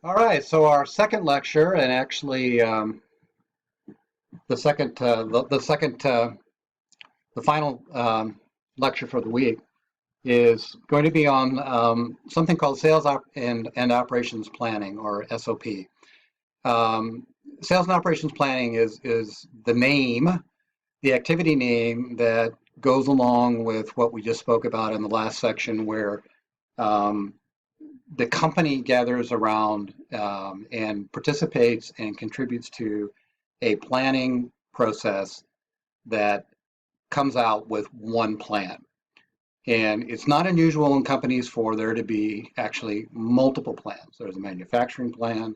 All right, so our second lecture, and actually the final lecture for the week, is going to be on something called and operations planning, or SOP. Sales and operations planning is the name, the activity name that goes along with what we just spoke about in the last section, where um, the company gathers around and participates and contributes to a planning process that comes out with one plan. And it's not unusual in companies for there to be actually multiple plans. There's a manufacturing plan,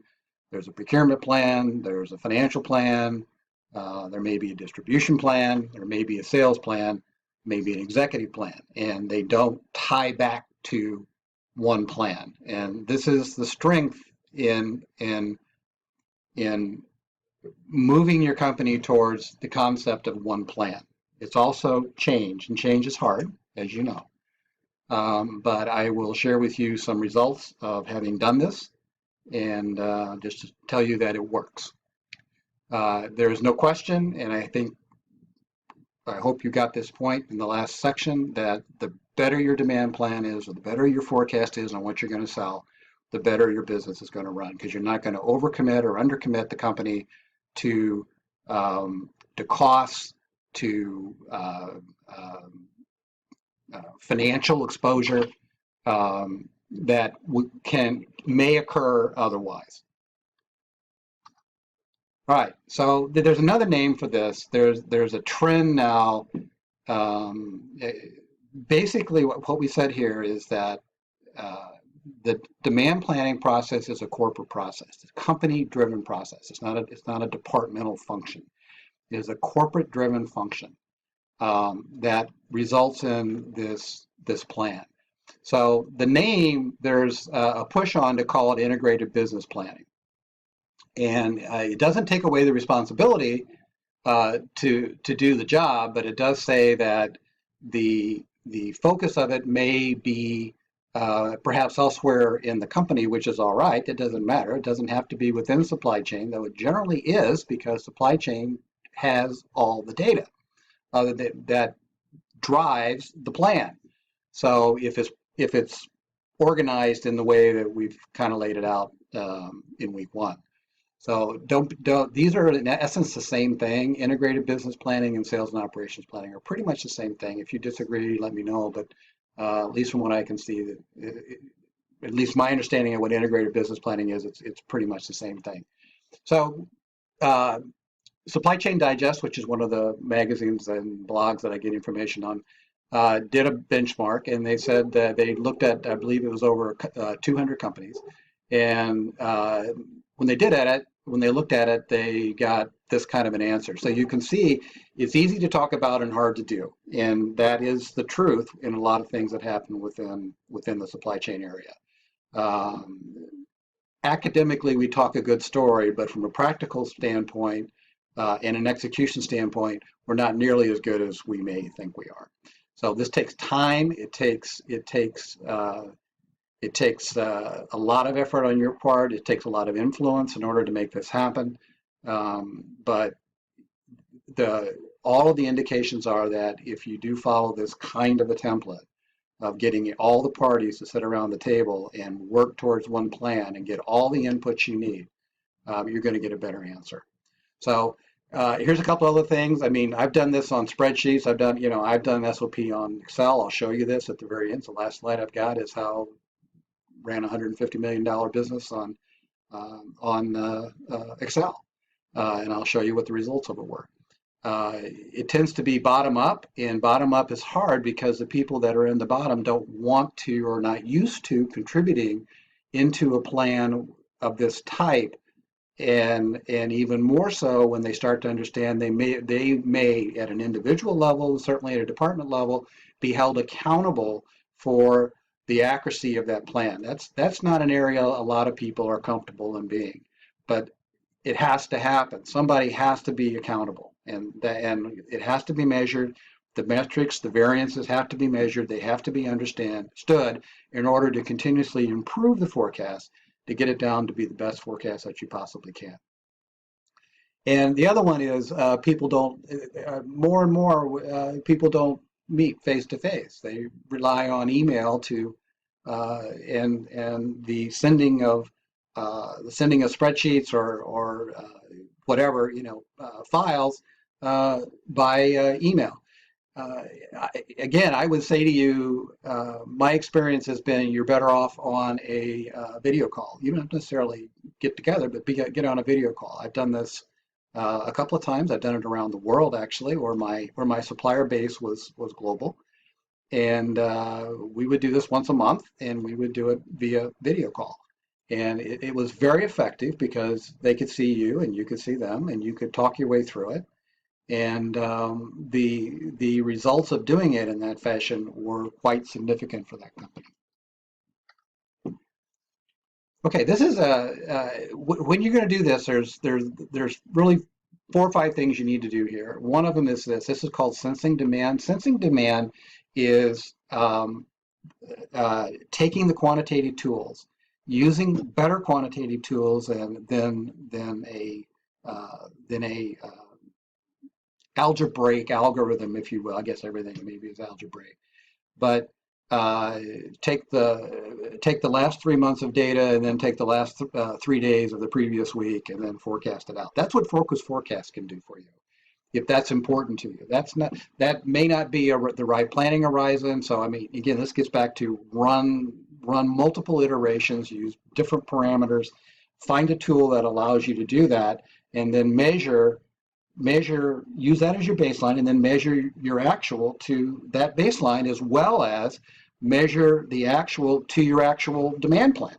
there's a procurement plan, there's a financial plan, there may be a distribution plan, there may be a sales plan, maybe an executive plan, and they don't tie back to one plan. And this is the strength in moving your company towards the concept of one plan. It's also change, and change is hard, as you know. But I will share with you some results of having done this, and just to tell you that it works. There is no question, and I hope you got this point in the last section, that the better your demand plan is, or the better your forecast is on what you're going to sell, the better your business is going to run, because you're not going to overcommit or undercommit the company to costs, to financial exposure that may occur otherwise. All right, so there's another name for this. There's a trend now. Basically, what we said here is that the demand planning process is a corporate process. It's a company-driven process. It's not a departmental function. It is a corporate-driven function that results in this plan. So the name, there's a push on to call it integrated business planning. And it doesn't take away the responsibility to do the job, but it does say that the focus of it may be perhaps elsewhere in the company, which is all right. It doesn't matter. It doesn't have to be within supply chain, though it generally is, because supply chain has all the data that drives the plan. So if it's organized in the way that we've kind of laid it out in week one. So don't these are in essence the same thing. Integrated business planning and sales and operations planning are pretty much the same thing. If you disagree, let me know. But at least from what I can see, at least my understanding of what integrated business planning is, it's pretty much the same thing. So Supply Chain Digest, which is one of the magazines and blogs that I get information on, did a benchmark, and they said that they looked at, I believe it was over 200 companies, and when they looked at it, they got this kind of an answer. So you can see it's easy to talk about and hard to do, and that is the truth in a lot of things that happen within the supply chain area. Academically, we talk a good story, but from a practical standpoint and an execution standpoint, we're not nearly as good as we may think we are. So this takes time. It takes a lot of effort on your part. It takes a lot of influence in order to make this happen. But all of the indications are that if you do follow this kind of a template of getting all the parties to sit around the table and work towards one plan and get all the inputs you need, you're going to get a better answer. So here's a couple other things. I mean, I've done this on spreadsheets. I've done SOP on Excel. I'll show you this at the very end. The last slide I've got is how ran a $150 million business on Excel, and I'll show you what the results of it were. It tends to be bottom up, and bottom up is hard because the people that are in the bottom don't want to or not used to contributing into a plan of this type, and even more so when they start to understand they may at an individual level, certainly at a department level, be held accountable for the accuracy of that plan. That's not an area a lot of people are comfortable in being, but it has to happen. Somebody has to be accountable, and it has to be measured. The metrics, the variances have to be measured. They have to be understood in order to continuously improve the forecast to get it down to be the best forecast that you possibly can. And the other one is people don't, more and more people don't meet face to face. They rely on email to and the sending of spreadsheets or whatever, files by email. Again, I would say to you, my experience has been you're better off on a video call. You don't necessarily get together, but get on a video call. I've done this a couple of times. I've done it around the world, actually, where my supplier base was global, and we would do this once a month, and we would do it via video call. And it was very effective because they could see you and you could see them, and you could talk your way through it. And the results of doing it in that fashion were quite significant for that company. Okay, this is when you're going to do this, there's really 4 or 5 things you need to do here. One of them is this. This is called sensing demand. Sensing demand is taking the quantitative tools, using better quantitative tools than a algebraic algorithm, if you will. I guess everything maybe is algebraic, but take the last 3 months of data and then take the last 3 days of the previous week and then forecast it out. That's what Focus Forecast can do for you, if that's important to you. That may not be the right planning horizon. So I mean, again, this gets back to run multiple iterations, use different parameters, find a tool that allows you to do that, and then use that as your baseline, and then measure your actual to that baseline, as well as measure the actual to your actual demand plan.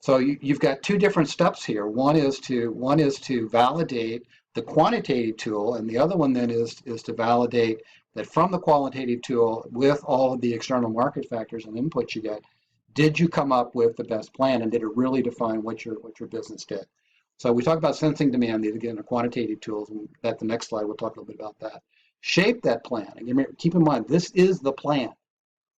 So you've got 2 different steps here. One is to validate the quantitative tool, and the other one then is to validate that from the qualitative tool, with all of the external market factors and inputs you get, did you come up with the best plan, and did it really define what your business did? So we talk about sensing demand. These, again, are quantitative tools, and at the next slide we'll talk a little bit about that. Shape that plan. Again, keep in mind, this is the plan.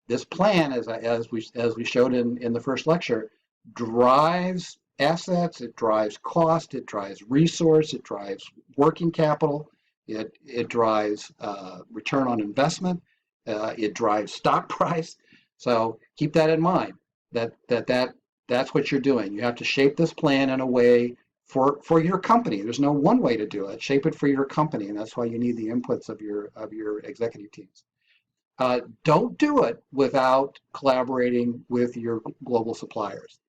This plan, as we showed in the first lecture, drives assets, it drives cost, it drives resource, it drives working capital, it drives return on investment, it drives stock price. So keep that in mind. That's what you're doing. You have to shape this plan in a way for your company. There's no one way to do it. Shape it for your company, and that's why you need the inputs of your executive teams. Don't do it without collaborating with your global suppliers.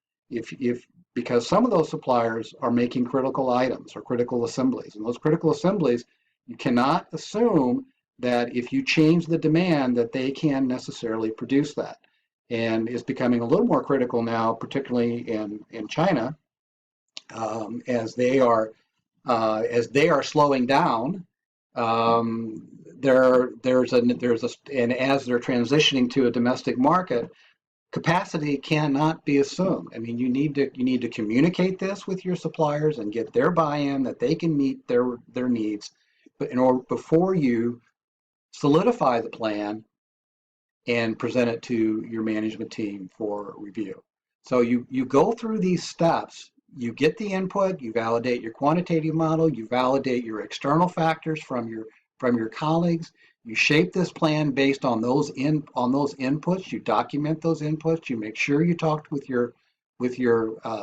Because some of those suppliers are making critical items or critical assemblies, and those critical assemblies, you cannot assume that if you change the demand that they can necessarily produce that. And it's becoming a little more critical now, particularly in China, as they are slowing down. And as they're transitioning to a domestic market, capacity cannot be assumed. I mean, you need to communicate this with your suppliers and get their buy-in that they can meet their needs, but before you solidify the plan and present it to your management team for review. So you go through these steps. You get the input, you validate your quantitative model, you validate your external factors from your colleagues. You shape this plan based on those inputs. You document those inputs. You make sure you talked with your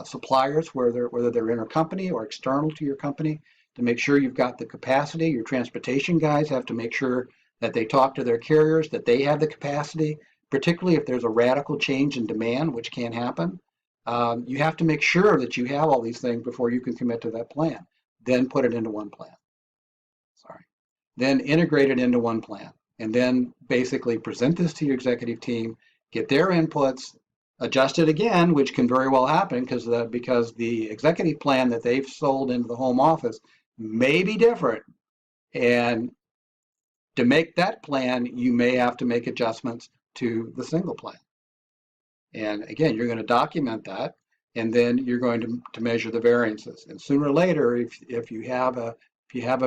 suppliers, whether they're intercompany or external to your company, to make sure you've got the capacity. Your transportation guys have to make sure that they talk to their carriers, that they have the capacity, particularly if there's a radical change in demand, which can happen. You have to make sure that you have all these things before you can commit to that plan. Then put it into one plan. Then integrate it into one plan, and then basically present this to your executive team, get their inputs, adjust it again, which can very well happen because the executive plan that they've sold into the home office may be different. And to make that plan, you may have to make adjustments to the single plan. And again, you're going to document that, and then you're going to measure the variances. And sooner or later, if you have a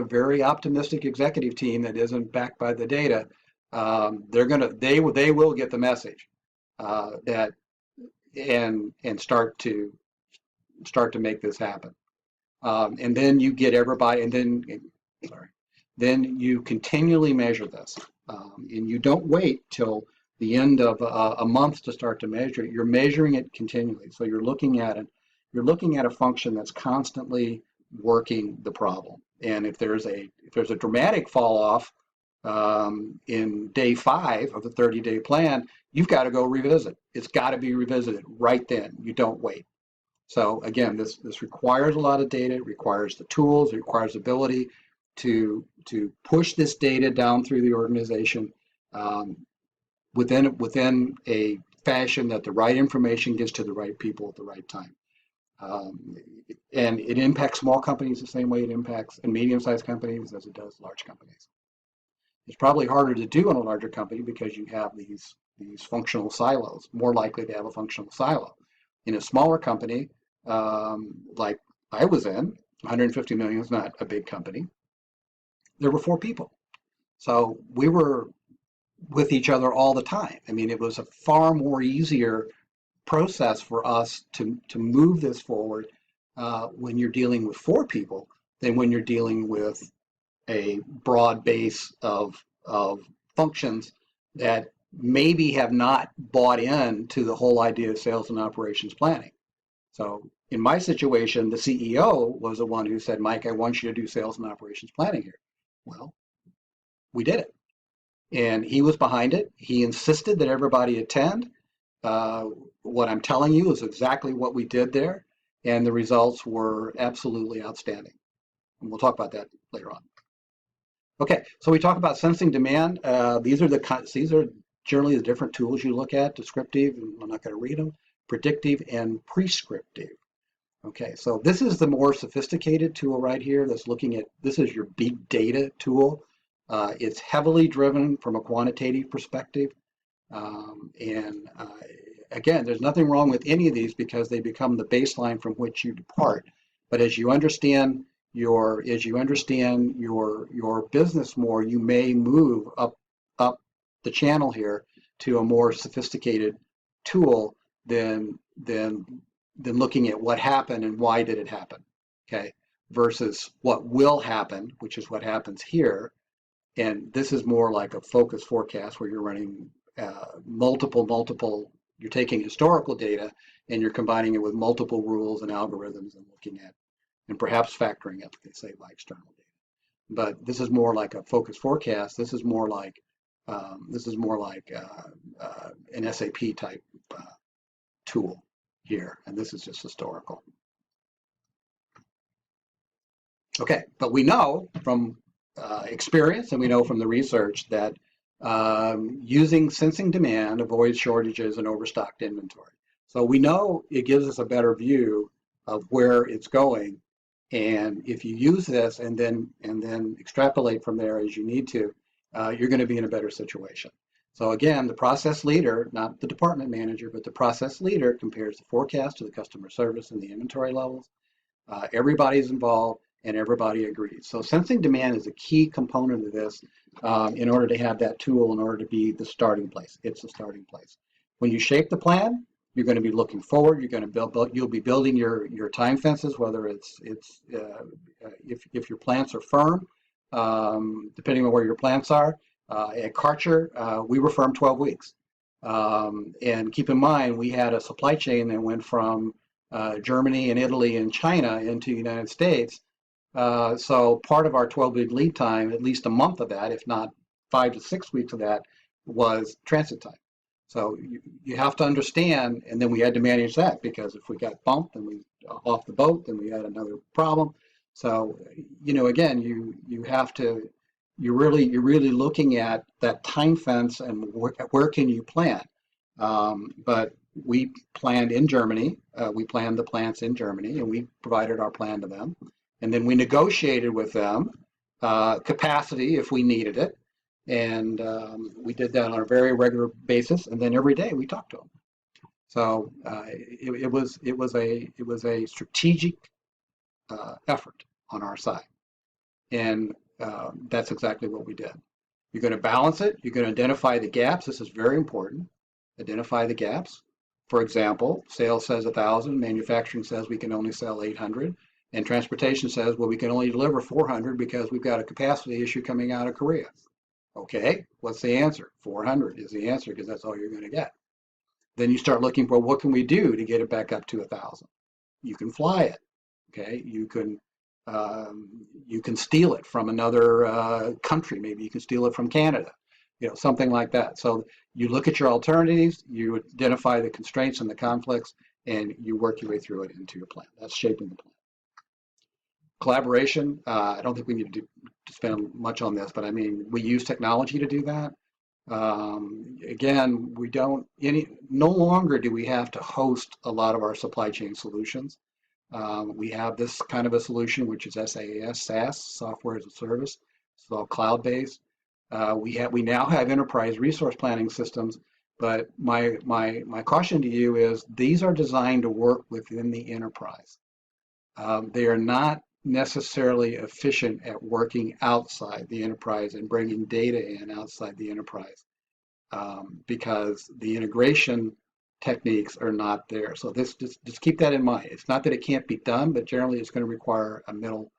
very optimistic executive team that isn't backed by the data, they will get the message and start to start to make this happen. And then you get everybody, and then, sorry, then you continually measure this. And you don't wait till the end of a month to start to measure it. You're measuring it continually. So you're looking at it, you're looking at a function that's constantly working the problem. And if there's a dramatic fall off in day 5 of the 30-day plan, you've got to go revisit. It's got to be revisited right then. You don't wait. So again, this requires a lot of data. It requires the tools. It requires the ability to push this data down through the organization within a fashion that the right information gets to the right people at the right time. And it impacts small companies the same way it impacts and medium-sized companies as it does large companies. It's probably harder to do in a larger company because you have these functional silos, more likely to have a functional silo. In a smaller company, like I was in, 150 million is not a big company. There were 4 people. So we were with each other all the time. I mean, it was a far more easier process for us to move this forward when you're dealing with 4 people than when you're dealing with a broad base of functions that maybe have not bought in to the whole idea of sales and operations planning. So in my situation, the CEO was the one who said, Mike, I want you to do sales and operations planning here. Well, we did it. And he was behind it. He insisted that everybody attend. What I'm telling you is exactly what we did there. And the results were absolutely outstanding. And we'll talk about that later on. Okay, so we talk about sensing demand. These are generally the different tools you look at: descriptive, and I'm not going to read them, predictive, and prescriptive. Okay, so this is the more sophisticated tool right here. That's looking at, this is your big data tool. It's heavily driven from a quantitative perspective, and again, there's nothing wrong with any of these because they become the baseline from which you depart. But as you understand your business more, you may move up the channel here to a more sophisticated tool than looking at what happened and why did it happen, okay, versus what will happen, which is what happens here. And this is more like a focus forecast where you're running multiple, you're taking historical data and you're combining it with multiple rules and algorithms and looking at and perhaps factoring it, say, by external data. But this is more like a focus forecast. This is more like an SAP type tool here, and this is just historical. Okay, but we know from experience and we know from the research that using sensing demand avoids shortages and overstocked inventory. So we know it gives us a better view of where it's going. And if you use this and then extrapolate from there as you need to, you're going to be in a better situation. So again, the process leader, not the department manager, but the process leader compares the forecast to the customer service and the inventory levels. Everybody's involved and everybody agrees. So sensing demand is a key component of this in order to have that tool, in order to be the starting place. It's the starting place. When you shape the plan, you're going to be looking forward. You're going to build. You'll be building your time fences, whether it's if your plants are firm, depending on where your plants are. At Karcher, we were firm 12 weeks. And keep in mind, we had a supply chain that went from Germany and Italy and China into the United States. So part of our 12-week lead time, at least a month of that, if not 5 to 6 weeks of that, was transit time. So you have to understand, and then we had to manage that because if we got bumped and we off the boat, then we had another problem. So again, you have to, you're really looking at that time fence and where can you plan. But we planned in Germany. We planned the plants in Germany, and we provided our plan to them. And then we negotiated with them capacity if we needed it. And we did that on a very regular basis. And then every day we talked to them. So it was a strategic effort on our side. And that's exactly what we did. You're going to balance it. You're going to identify the gaps. This is very important. Identify the gaps. For example, sales says 1,000, manufacturing says we can only sell 800, and transportation says, well, we can only deliver 400 because we've got a capacity issue coming out of Korea. Okay, what's the answer? 400 is the answer because that's all you're going to get. Then you start looking for what can we do to get it back up to 1,000. You can fly it. Okay, you can steal it from another country. Maybe you can steal it from Canada. Something like that. So you look at your alternatives, you identify the constraints and the conflicts, and you work your way through it into your plan. That's shaping the plan. Collaboration, I don't think we need to spend much on this, but I mean, we use technology to do that. Again, no longer do we have to host a lot of our supply chain solutions. We have this kind of a solution, which is SaaS, software as a service. It's all cloud-based. We now have enterprise resource planning systems, but my caution to you is these are designed to work within the enterprise. They are not necessarily efficient at working outside the enterprise and bringing data in outside the enterprise because the integration techniques are not there. So just keep that in mind. It's not that it can't be done, but generally it's going to require a middle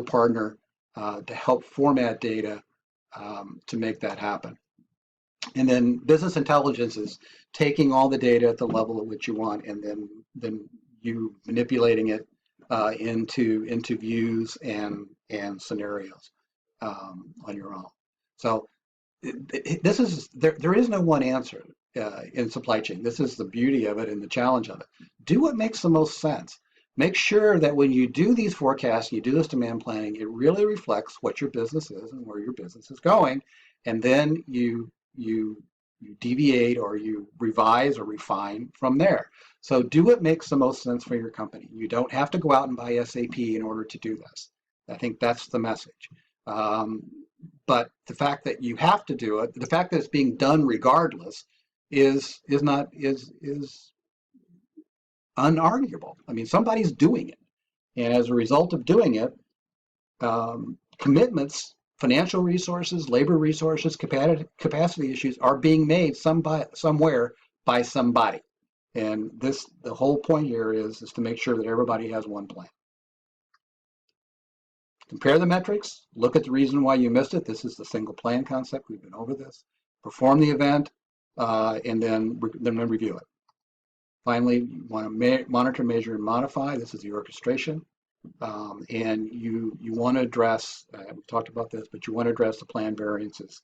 partner to help format data to make that happen. And then business intelligence is taking all the data at the level at which you want, and then you manipulating it into views and scenarios on your own. So there is no one answer in supply chain. This is the beauty of it and the challenge of it. Do what makes the most sense. Make sure that when you do these forecasts, you do this demand planning, it really reflects what your business is and where your business is going, and then you deviate or you revise or refine from there. So do what makes the most sense for your company. You don't have to go out and buy SAP in order to do this. I think that's the message. But the fact that you have to do it, the fact that it's being done regardless, is unarguable. I mean, somebody's doing it, and as a result of doing it, commitments, financial resources, labor resources, capacity issues are being made somewhere by somebody. And the whole point here is to make sure that everybody has one plan. Compare the metrics, look at the reason why you missed it. This is the single plan concept. We've been over this. Perform the event, and then review it. Finally, you want to monitor, measure, and modify. This is the orchestration. And you want to address, we talked about this, but you want to address the plan variances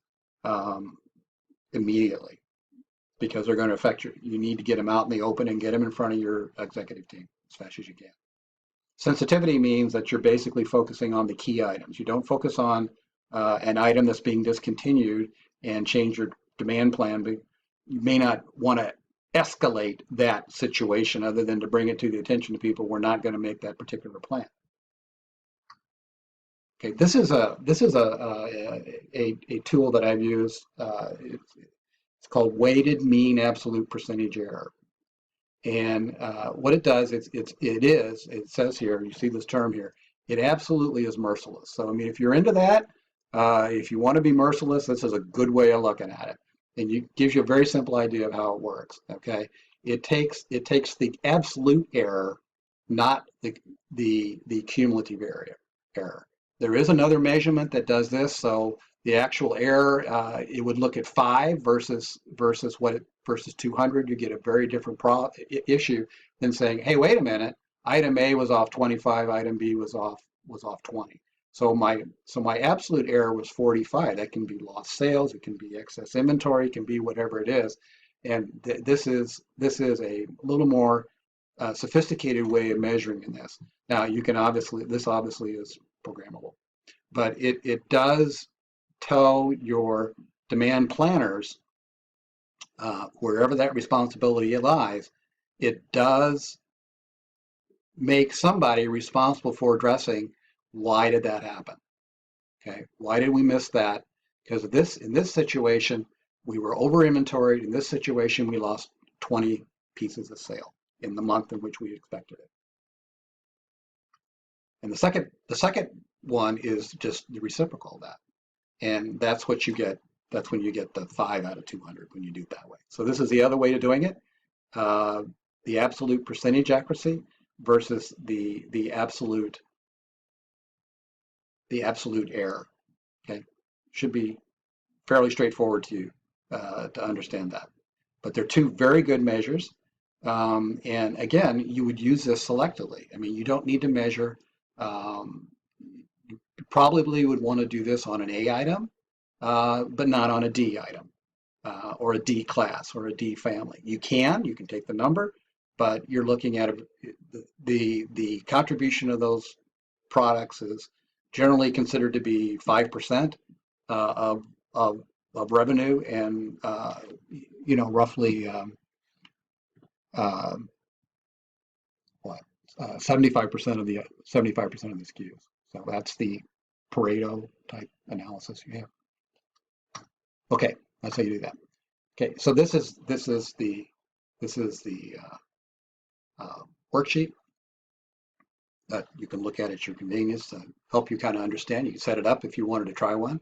immediately because they're going to affect you need to get them out in the open and get them in front of your executive team as fast as you can. Sensitivity means that you're basically focusing on the key items. You don't focus on an item that's being discontinued and change your demand plan, but you may not want to escalate that situation other than to bring it to the attention of people. We're not going to make that particular plan. Okay, this is a tool that I've used. It's called weighted mean absolute percentage error. And what it does, it says here, you see this term here, it absolutely is merciless. So, I mean, if you're into that, if you want to be merciless, this is a good way of looking at it. And it gives you a very simple idea of how it works, okay? It takes the absolute error, not the cumulative error. There is another measurement that does this, so the actual error, it would look at 5 versus 200. You get a very different issue than saying, hey, wait a minute, item A was off 25, item B was off 20. So my absolute error was 45. That can be lost sales, it can be excess inventory, it can be whatever it is. And this is a little more sophisticated way of measuring in this. Now you can this obviously is programmable, but it does tell your demand planners wherever that responsibility lies, it does make somebody responsible for addressing why did that happen. Okay, why did we miss that? Because in this situation, we were over inventoried. In this situation, we lost 20 pieces of sale in the month in which we expected it. And the second one is just the reciprocal of that. And that's what you get that's when you get the 5 out of 200 when you do it that way. So this is the other way of doing it. The absolute percentage accuracy versus the absolute error. Okay, should be fairly straightforward to understand that. But they're two very good measures. And again, you would use this selectively. I mean, you don't need to measure. You probably would want to do this on an A item, but not on a D item, or a D class or a D family. You can take the number, but you're looking at the contribution of those products is generally considered to be 5% of revenue, and roughly what 75% of the 75% of the SKUs. So that's the Pareto type analysis you have. Okay, that's how you do that. Okay, so this is the worksheet that you can look at your convenience to help you kind of understand. You can set it up if you wanted to try one,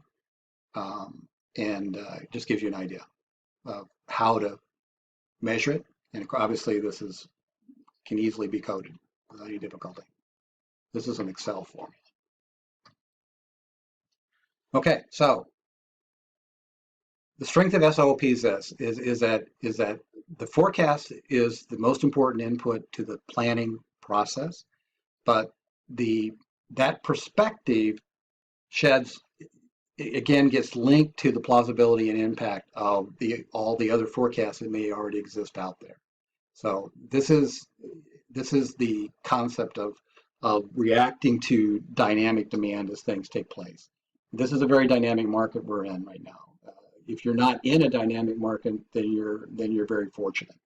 and it just gives you an idea of how to measure it. And obviously, this can easily be coded without any difficulty. This is an Excel formula. Okay, so the strength of SOP is this: is that the forecast is the most important input to the planning process, but that perspective gets linked to the plausibility and impact of all the other forecasts that may already exist out there. So this is the concept of reacting to dynamic demand as things take place. This is a very dynamic market we're in right now. If you're not in a dynamic market, then you're very fortunate.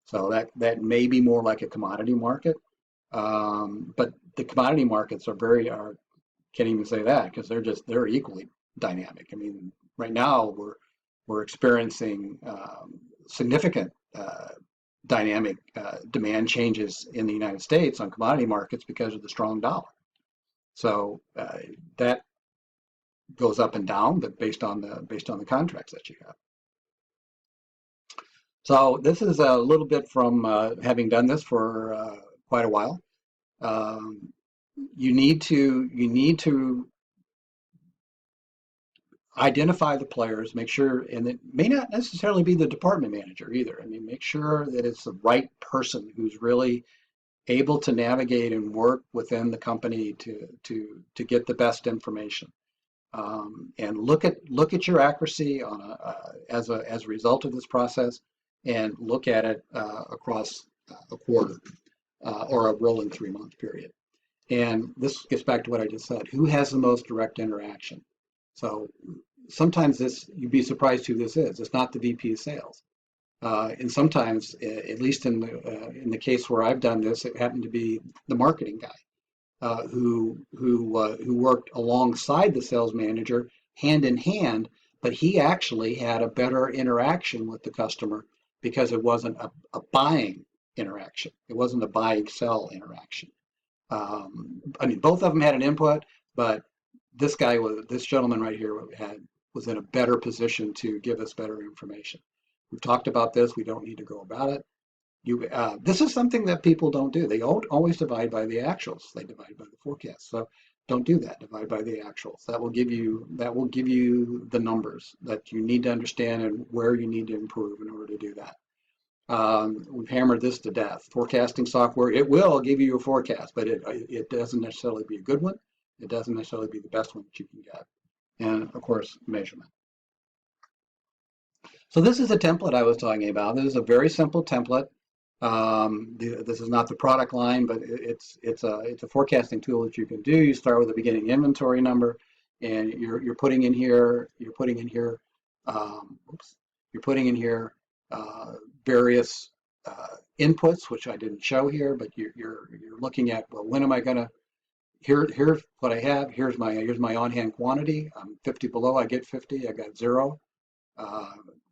So that may be more like a commodity market, but the commodity markets can't even say that, because they're equally dynamic. I mean, right now we're experiencing significant dynamic demand changes in the United States on commodity markets because of the strong dollar. So that goes up and down, but based on the contracts that you have. So this is a little bit from having done this for quite a while. You need to identify the players, make sure, and it may not necessarily be the department manager either. I mean, make sure that it's the right person who's really able to navigate and work within the company to get the best information. And look at your accuracy as a result of this process, and look at it across a quarter or a rolling 3-month period. And this gets back to what I just said: who has the most direct interaction? So sometimes you'd be surprised who this is. It's not the VP of sales, and sometimes, at least in the case where I've done this, it happened to be the marketing guy. Who worked alongside the sales manager hand in hand, but he actually had a better interaction with the customer because it wasn't a buying interaction. It wasn't a buy-sell interaction. I mean, both of them had an input, but this gentleman right here was in a better position to give us better information. We've talked about this. We don't need to go about it. This is something that people don't do. They don't always divide by the actuals. They divide by the forecast. So don't do that. Divide by the actuals. That will give you the numbers that you need to understand and where you need to improve in order to do that. We've hammered this to death. Forecasting software, it will give you a forecast, but it doesn't necessarily be a good one. It doesn't necessarily be the best one that you can get. And of course, measurement. So this is a template I was talking about. This is a very simple template. This is not the product line, but it's a forecasting tool that you can do. You start with a beginning inventory number, and you're putting in here various inputs, which I didn't show here, but you're looking at, well, when am I going to, here's what I have, here's my on-hand quantity. I'm 50 below, I get 50, I got 0.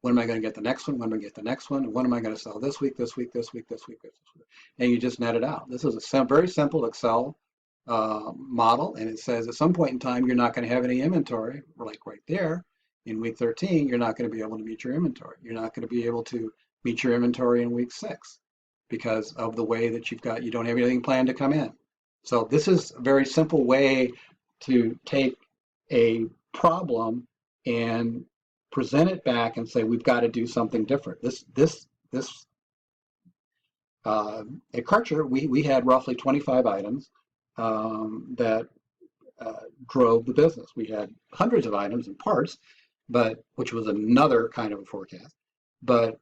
When am I going to get the next one? When am I going to get the next one? And when am I going to sell this week, this week, this week, this week, this week? And you just net it out. This is a very simple Excel model, and it says at some point in time you're not going to have any inventory, like right there, In week 13, you're not going to be able to meet your inventory. You're not going to be able to meet your inventory in week 6 because of the way that you don't have anything planned to come in. So this is a very simple way to take a problem and present it back and say, we've got to do something different. At Karcher, we had roughly 25 items that drove the business. We had hundreds of items and parts, which was another kind of a forecast. But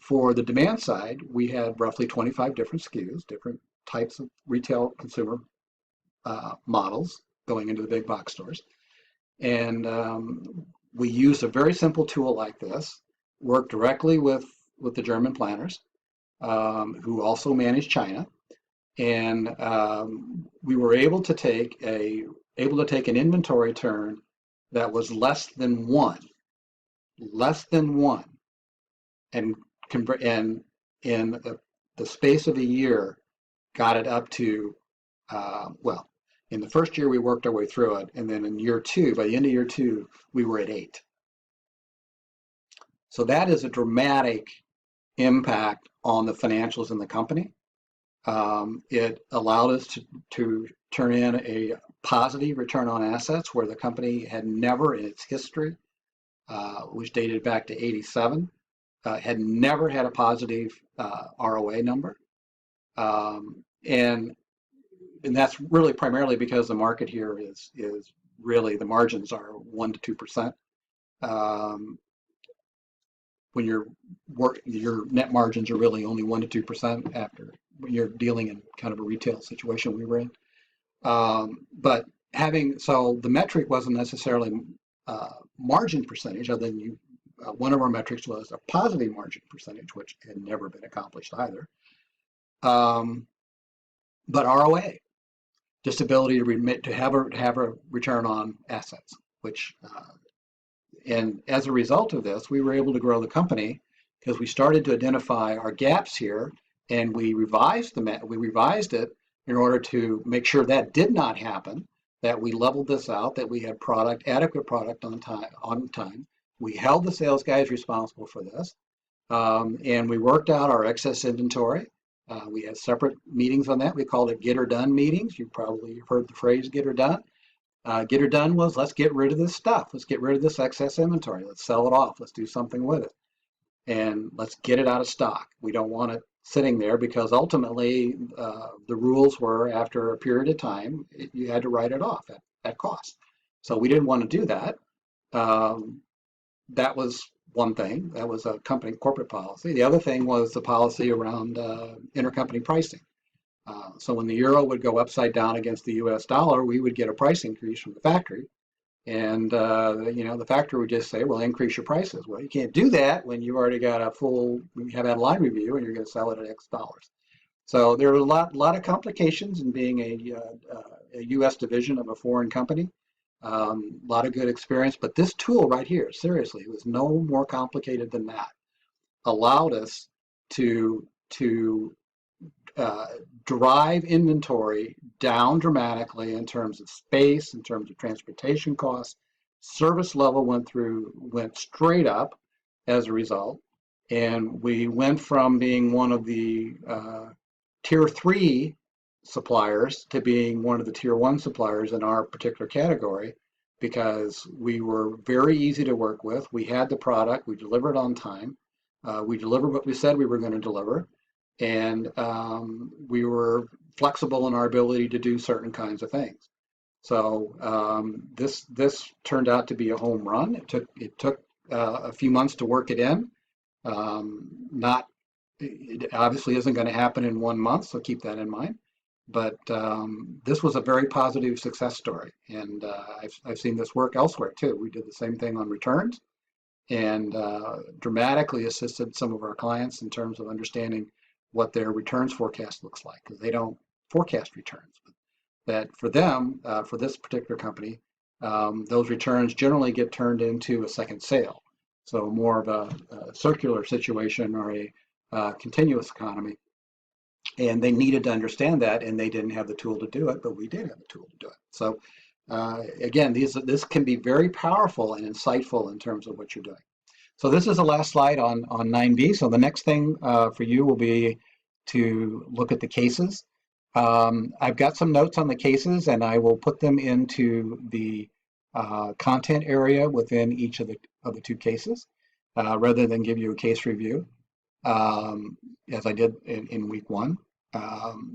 for the demand side, we had roughly 25 different SKUs, different types of retail consumer models going into the big box stores. And we used a very simple tool like this, worked directly with the German planners, who also manage China. And we were able to take an inventory turn that was less than one, and in the space of a year, got it up to well. In the first year, we worked our way through it, and then in year 2, by the end of year 2, we were at 8. So that is a dramatic impact on the financials in the company. It allowed us to turn in a positive return on assets where the company had never in its history, which dated back to 87, had never had a positive ROA number. And that's really primarily because the market here is really, the margins are 1 to 2%. When your net margins are really only 1 to 2% after when you're dealing in kind of a retail situation we were in. But so the metric wasn't necessarily margin percentage, other than one of our metrics was a positive margin percentage, which had never been accomplished either. But ROA, just ability to have a return on assets, which and as a result of this, we were able to grow the company because we started to identify our gaps here, and we revised it in order to make sure that did not happen, that we leveled this out, that we had adequate product on time. We held the sales guys responsible for this, and we worked out our excess inventory. We had separate meetings on that. We called it get her done meetings. You probably heard the phrase get her done. Get her done was, let's get rid of this stuff. Let's get rid of this excess inventory. Let's sell it off. Let's do something with it. And let's get it out of stock. We don't want it sitting there because ultimately the rules were after a period of time, you had to write it off at cost. So we didn't want to do that. That was one thing. That was a company corporate policy. The other thing was the policy around intercompany pricing. So when the euro would go upside down against the U.S. dollar, we would get a price increase from the factory, and the factory would just say, "Well, increase your prices." Well, you can't do that when you've already got you have had a line review and you're going to sell it at X dollars. So there were a lot of complications in being a U.S. division of a foreign company. A lot of good experience, but this tool right here, seriously, it was no more complicated than that. Allowed us to drive inventory down dramatically in terms of space, in terms of transportation costs. Service level went straight up as a result, and we went from being one of the tier 3 suppliers to being one of the tier 1 suppliers in our particular category, because we were very easy to work with. We had the product, we delivered on time, we delivered what we said we were going to deliver, and we were flexible in our ability to do certain kinds of things. So this turned out to be a home run. It took a few months to work it in. It obviously isn't going to happen in 1 month, so keep that in mind. But this was a very positive success story, and I've seen this work elsewhere too. We did the same thing on returns, and dramatically assisted some of our clients in terms of understanding what their returns forecast looks like, because they don't forecast returns. But that for them, for this particular company, those returns generally get turned into a second sale. So more of a circular situation or a continuous economy. And they needed to understand that, and they didn't have the tool to do it, but we did have the tool to do it. So Again, this can be very powerful and insightful in terms of what you're doing. So this is the last slide on 9B. So the next thing for you will be to look at the cases. I've got some notes on the cases, and I will put them into the content area within each of the two cases, rather than give you a case review, as I did in week one.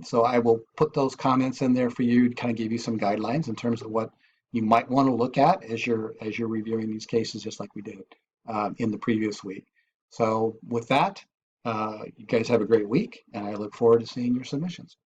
So I will put those comments in there for you to kind of give you some guidelines in terms of what you might want to look at as you're reviewing these cases, just like we did in the previous week. So with that, you guys have a great week, and I look forward to seeing your submissions.